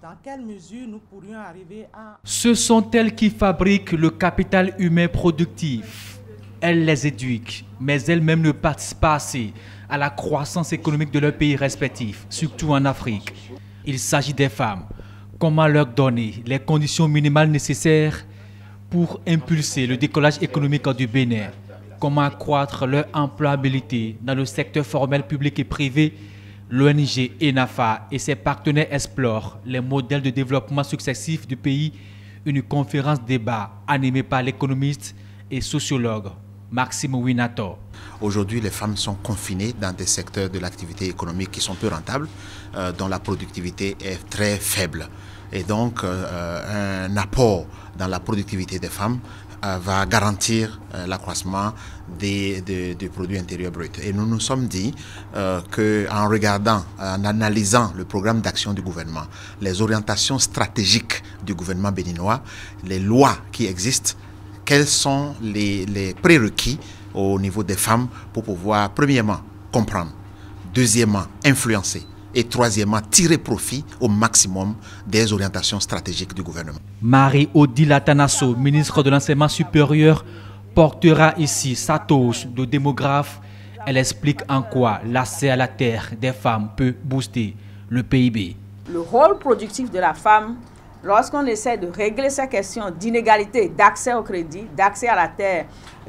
Dans quelle mesure nous pourrions arriver à... Ce sont elles qui fabriquent le capital humain productif. Elles les éduquent, mais elles-mêmes ne participent pas assez à la croissance économique de leurs pays respectifs, surtout en Afrique. Il s'agit des femmes. Comment leur donner les conditions minimales nécessaires pour impulser le décollage économique du Bénin? Comment accroître leur employabilité dans le secteur formel public et privé? L'ONG ENAFA et ses partenaires explorent les modèles de développement successifs du pays. Une conférence débat animée par l'économiste et sociologue Maxime Winato. Aujourd'hui, les femmes sont confinées dans des secteurs de l'activité économique qui sont peu rentables, dont la productivité est très faible. Et donc, un apport dans la productivité des femmes va garantir l'accroissement du produit intérieur brut. Et nous nous sommes dit qu'en regardant, en analysant le programme d'action du gouvernement, les orientations stratégiques du gouvernement béninois, les lois qui existent, quels sont les prérequis au niveau des femmes pour pouvoir, premièrement, comprendre, deuxièmement, influencer, et troisièmement, tirer profit au maximum des orientations stratégiques du gouvernement. Marie-Odile Atanasso, ministre de l'Enseignement supérieur, portera ici sa touche de démographe. Elle explique en quoi l'accès à la terre des femmes peut booster le PIB. Le rôle productif de la femme, lorsqu'on essaie de régler ces questions d'inégalité, d'accès au crédit, d'accès à la terre,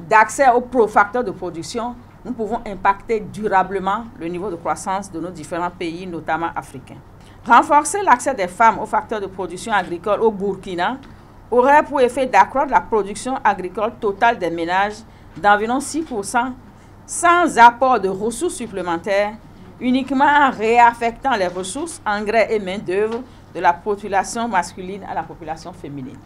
d'accès aux facteurs de production, nous pouvons impacter durablement le niveau de croissance de nos différents pays, notamment africains. Renforcer l'accès des femmes aux facteurs de production agricole au Burkina aurait pour effet d'accroître la production agricole totale des ménages d'environ 6%, sans apport de ressources supplémentaires, uniquement en réaffectant les ressources, engrais et main-d'œuvre de la population masculine à la population féminine.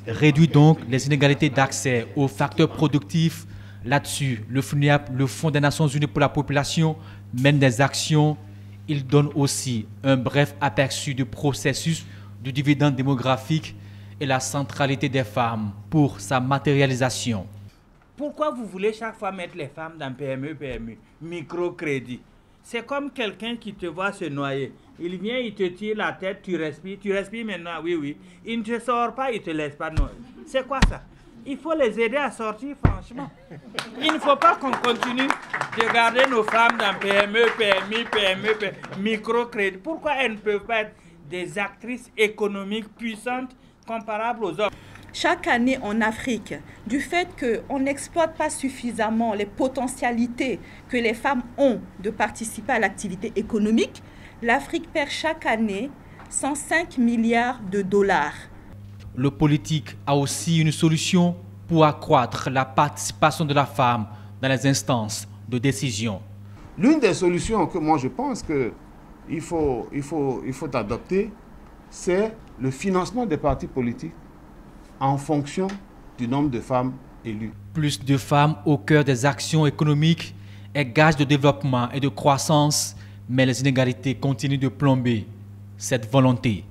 Réduit donc les inégalités d'accès aux facteurs productifs. Là-dessus, le FNUAP, le Fonds des Nations Unies pour la population, mène des actions. Il donne aussi un bref aperçu du processus du dividende démographique et la centralité des femmes pour sa matérialisation. Pourquoi vous voulez chaque fois mettre les femmes dans PME, microcrédit? C'est comme quelqu'un qui te voit se noyer. Il vient, il te tire la tête, tu respires maintenant, oui. Il ne te sort pas, il ne te laisse pas noyer. C'est quoi ça? Il faut les aider à sortir, franchement. Il ne faut pas qu'on continue de garder nos femmes dans PME, microcrédit. Pourquoi elles ne peuvent pas être des actrices économiques puissantes comparables aux hommes? Chaque année en Afrique, du fait qu'on n'exploite pas suffisamment les potentialités que les femmes ont de participer à l'activité économique, l'Afrique perd chaque année 105 milliards de dollars. Le politique a aussi une solution pour accroître la participation de la femme dans les instances de décision. L'une des solutions que moi je pense qu'il faut adopter, c'est le financement des partis politiques en fonction du nombre de femmes élues. Plus de femmes au cœur des actions économiques est gage de développement et de croissance, mais les inégalités continuent de plomber cette volonté.